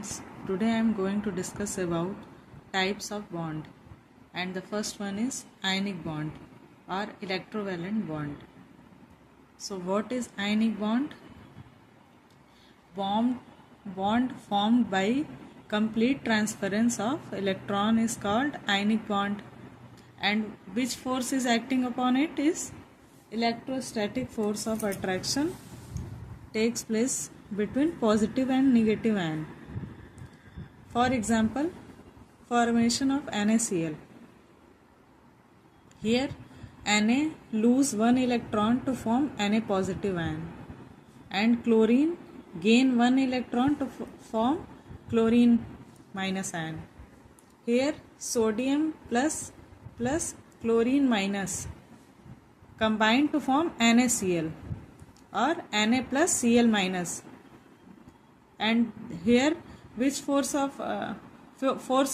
friends, today I am going to discuss about types of bond, and the first one is ionic bond or electrovalent bond. So what is ionic bond? Bond formed by complete transference of electron is called ionic bond, and which force is acting upon it is electrostatic force of attraction takes place between positive and negative ion. For example, formation of NaCl. Here Na lose one electron to form Na positive ion, and chlorine gain one electron to form chlorine minus ion. Here sodium plus chlorine minus combine to form NaCl or Na plus Cl minus. And here which force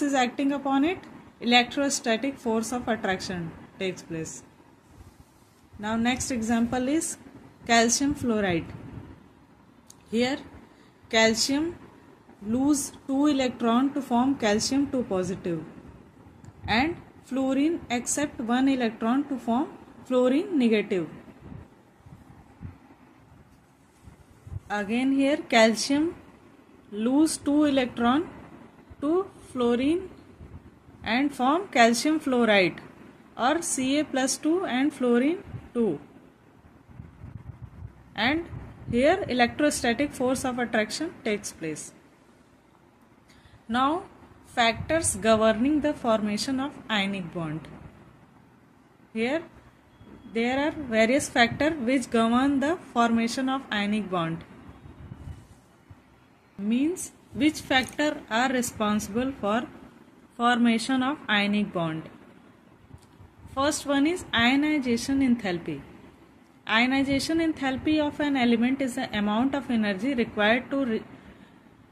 is acting upon it? Electrostatic force of attraction takes place. Now next example is calcium fluoride. Here calcium lose 2 electron to form calcium 2 positive, and fluorine accept 1 electron to form fluorine negative. Again here calcium lose 2 electron to fluorine and form calcium fluoride or Ca plus 2 and fluorine 2, and here electrostatic force of attraction takes place. Now factors governing the formation of ionic bond. Here there are various factors which govern the formation of ionic bond. Means which factor are responsible for formation of ionic bond. First one is ionization enthalpy. Ionization enthalpy of an element is the amount of energy required to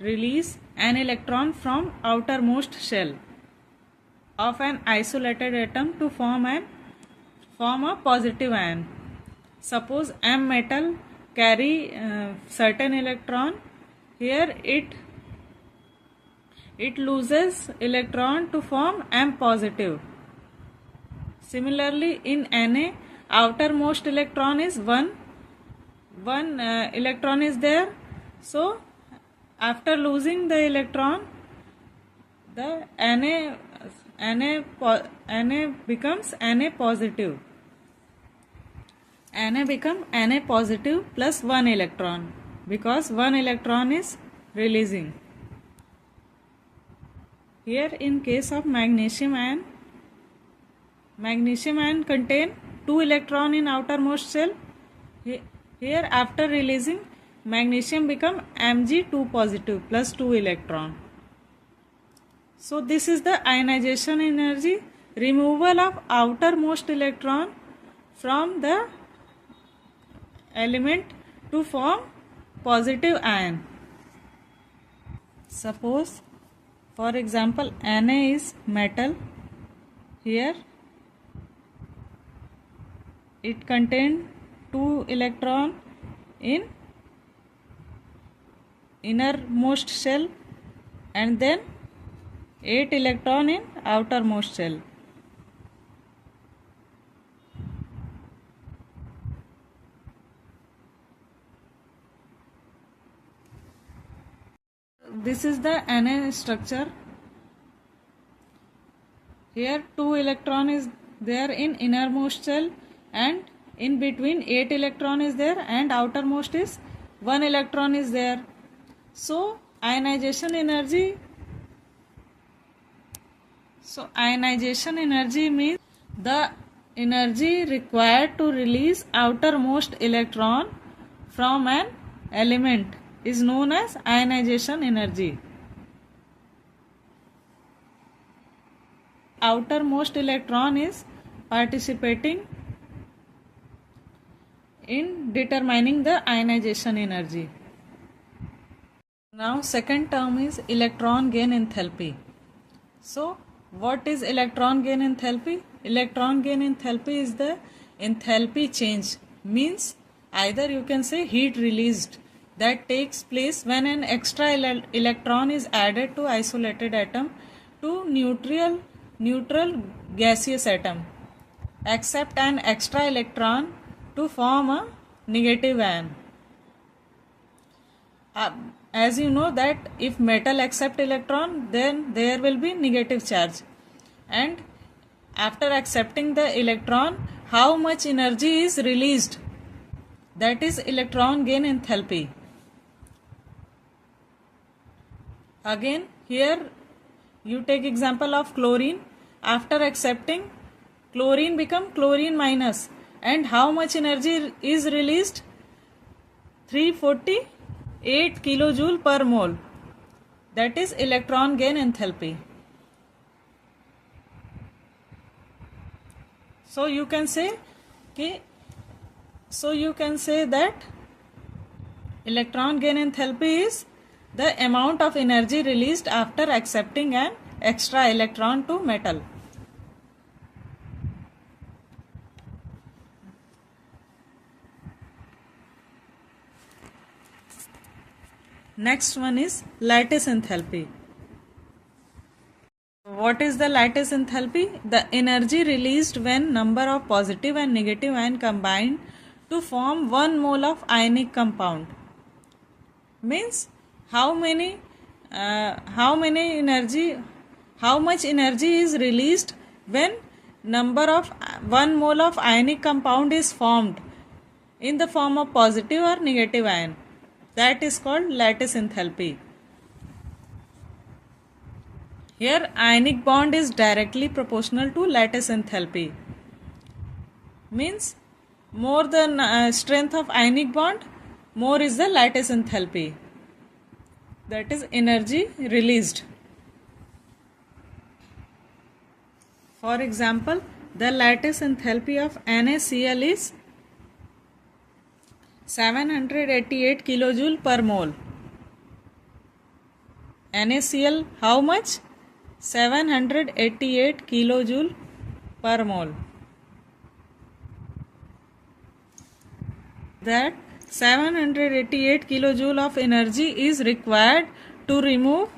release an electron from outermost shell of an isolated atom to form a positive ion. Suppose M metal carry certain electron. Here it loses electron to form M positive. Similarly in Na, outermost electron is one electron is there. So after losing the electron, the Na becomes Na positive. Na become Na positive plus 1 electron, because 1 electron is releasing. Here in case of magnesium ion contain 2 electron in outermost shell. Here after releasing, magnesium become Mg2 positive plus 2 electron. So this is the ionization energy, removal of outermost electron from the element to form positive ion. Suppose for example Na is metal. Here it contains 2 electron in innermost shell and then 8 electron in outermost shell. This is the Na structure. Here 2 electron is there in innermost shell, and in between 8 electron is there, and outermost is 1 electron is there. So ionization energy means the energy required to release outermost electron from an element is known as ionization energy. Outermost electron is participating in determining the ionization energy. Now second term is electron gain enthalpy. So what is electron gain enthalpy? Electron gain enthalpy is the enthalpy change, means either you can say heat released that takes place when an extra electron is added to isolated atom to neutral gaseous atom, accept an extra electron to form a negative ion. As you know that if metal accept electron, then there will be negative charge, and after accepting the electron, how much energy is released, that is electron gain enthalpy. Again here you take example of chlorine. After accepting, chlorine become chlorine minus, and how much energy is released? 348 kilojoule per mole, that is electron gain enthalpy. So you can say that electron gain enthalpy is the amount of energy released after accepting an extra electron to metal. Next one is lattice enthalpy. What is the lattice enthalpy? The energy released when number of positive and negative ion combine to form 1 mole of ionic compound. Means how much energy is released when number of 1 mole of ionic compound is formed in the form of positive or negative ion. That is called lattice enthalpy. Here ionic bond is directly proportional to lattice enthalpy. Means more the strength of ionic bond, more is the lattice enthalpy, that is energy released. For example, the lattice enthalpy of NaCl is 788 kilojoule per mole. NaCl how much? 788 kilojoule per mole. That 788 kilojoule of energy is required to remove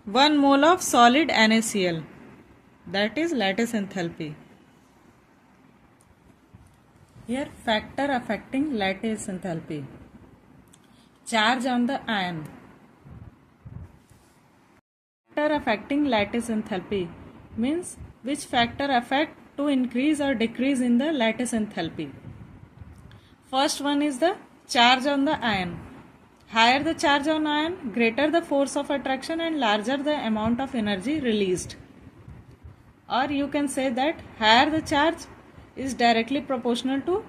1 mole of solid NaCl. That is lattice enthalpy. Here factor affecting lattice enthalpy. Charge on the ion. Factor affecting lattice enthalpy means which factor affect to increase or decrease in the lattice enthalpy. First one is the charge on the ion. Higher the charge on ion, greater the force of attraction and larger the amount of energy released. Or you can say that higher the charge is directly proportional to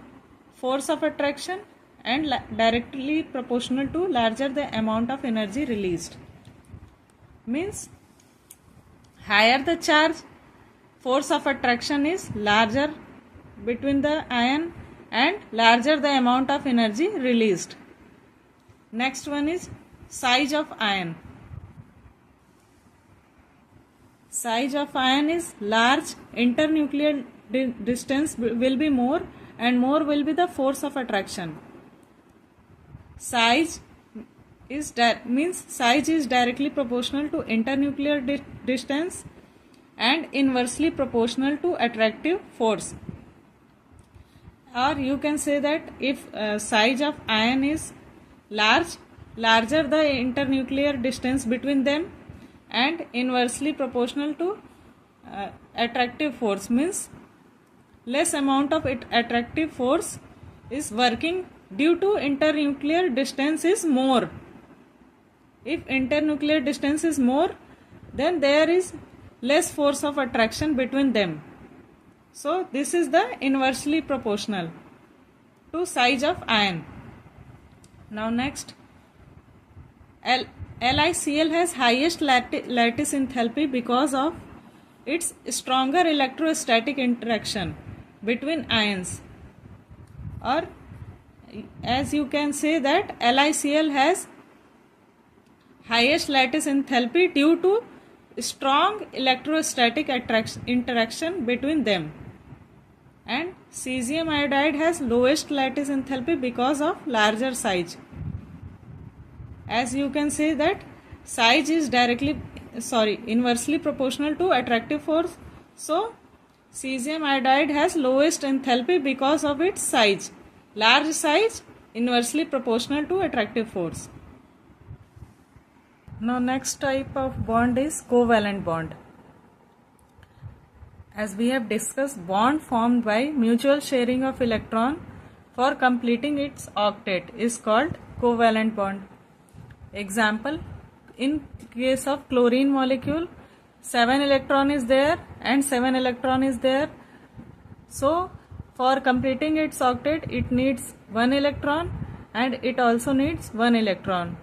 force of attraction and directly proportional to larger the amount of energy released. Means higher the charge, force of attraction is larger between the ion and larger the amount of energy released. Next one is size of ion. Size of ion is large, internuclear distance will be more and more will be the force of attraction. Size is directly proportional to internuclear distance and inversely proportional to attractive force. Or you can say that if size of ion is large, larger the internuclear distance between them and inversely proportional to attractive force, means less amount of attractive force is working due to internuclear distance is more. If internuclear distance is more, then there is less force of attraction between them. So this is the inversely proportional to size of ion. Now next, LiCl has highest lattice enthalpy because of its stronger electrostatic interaction between ions. Or as you can say that LiCl has highest lattice enthalpy due to strong electrostatic interaction between them, and cesium iodide has lowest lattice enthalpy because of larger size. as you can say that size is inversely proportional to attractive force. So cesium iodide has lowest enthalpy because of its size. Large size inversely proportional to attractive force. Now next type of bond is covalent bond. As we have discussed, bond formed by mutual sharing of electron for completing its octet is called covalent bond. Example, in case of chlorine molecule, 7 electron is there and 7 electron is there. So for completing its octet it needs 1 electron and it also needs 1 electron.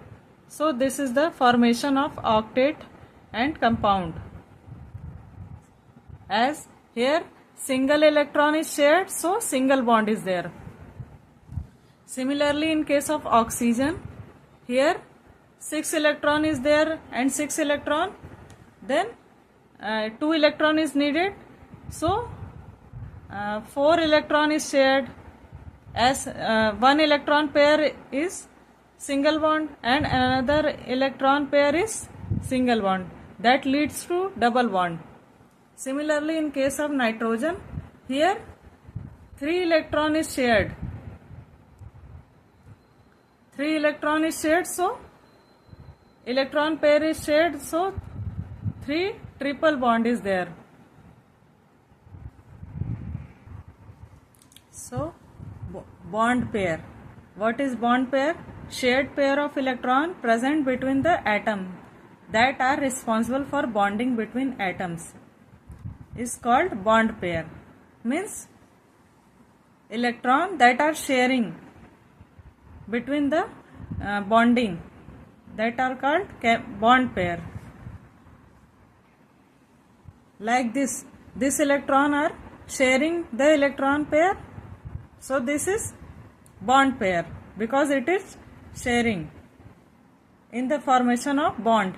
So this is the formation of octet and compound. As here single electron is shared, so single bond is there. Similarly, in case of oxygen, here 6 electron is there and 6 electron, then 2 electron is needed, so 4 electron is shared, as 1 electron pair is single bond and another electron pair is single bond, that leads to double bond. Similarly, in case of nitrogen, here 3 electron is shared. 3 electron is shared, so electron pair is shared, so 3 triple bond is there. So bond pair. What is bond pair? Shared pair of electron present between the atom that are responsible for bonding between atoms is called bond pair. Means electron that are sharing between the bonding, that are called bond pair. Like this electron are sharing the electron pair, so this is bond pair because it is sharing in the formation of bond.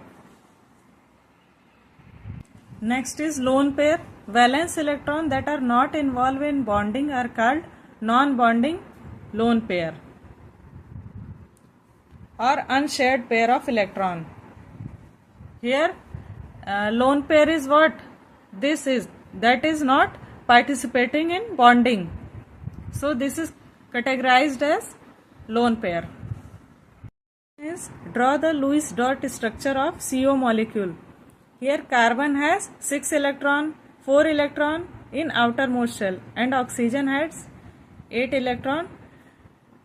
Next is lone pair. Valence electron that are not involved in bonding are called non-bonding lone pair or unshared pair of electron. Here lone pair is what? This is that is not participating in bonding. So this is categorized as lone pair. Is draw the Lewis dot structure of CO molecule. Here carbon has 6 electron, 4 electron in outermost shell and oxygen has 8 electron,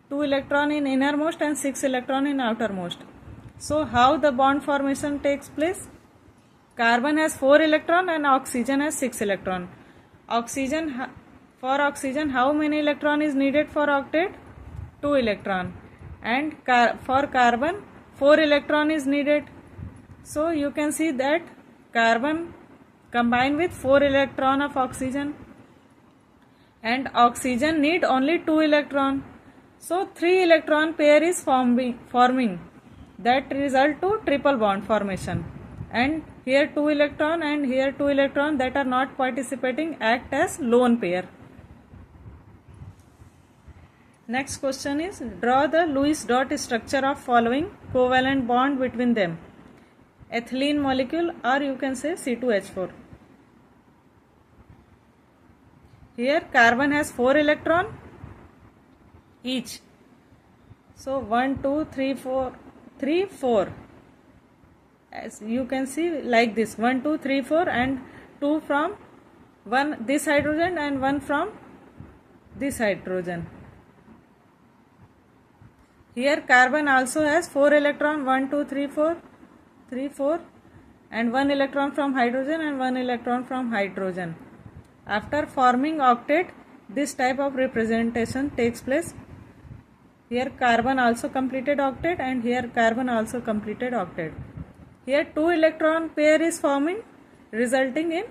2 electron in innermost and 6 electron in outermost. So how the bond formation takes place? Carbon has 4 electron and oxygen has 6 electron. For oxygen how many electron is needed for octet? 2 electron. And for carbon 4 electron is needed. So you can see that carbon combined with 4 electron of oxygen and oxygen need only 2 electron. So 3 electron pair is forming that result to triple bond formation, and here 2 electron and here 2 electron that are not participating act as lone pair. Next question is draw the Lewis dot structure of following covalent bond between them. Ethylene molecule, or you can say C2H4. Here carbon has 4 electron each. So 1, 2, 3, 4, 3, 4. As you can see like this 1, 2, 3, 4 and 2 from this hydrogen and 1 from this hydrogen. Here carbon also has 4 electron 1, 2, 3, 4, 3, 4 and 1 electron from hydrogen and 1 electron from hydrogen. After forming octet, this type of representation takes place. Here carbon also completed octet and here carbon also completed octet. Here 2 electron pair is forming, resulting in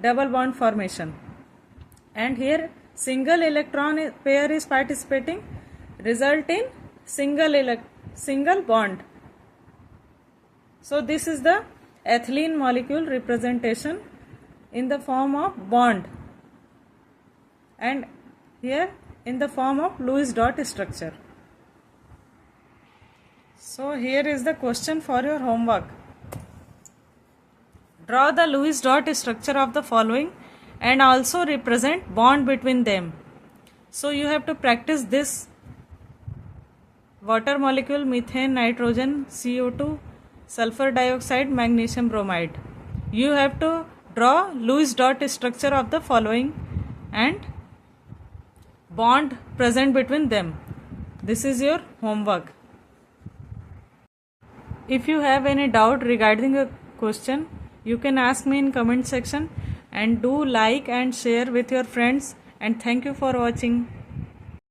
double bond formation, and here single electron pair is participating, result in single bond. So this is the ethylene molecule representation in the form of bond, and here in the form of Lewis dot structure. So here is the question for your homework. Draw the Lewis dot structure of the following and also represent bond between them. So you have to practice this: water molecule, methane, nitrogen, CO2, sulfur dioxide, magnesium bromide. You have to draw Lewis dot structure of the following and bond present between them. This is your homework. If you have any doubt regarding a question, you can ask me in comment section, and do like and share with your friends, and thank you for watching.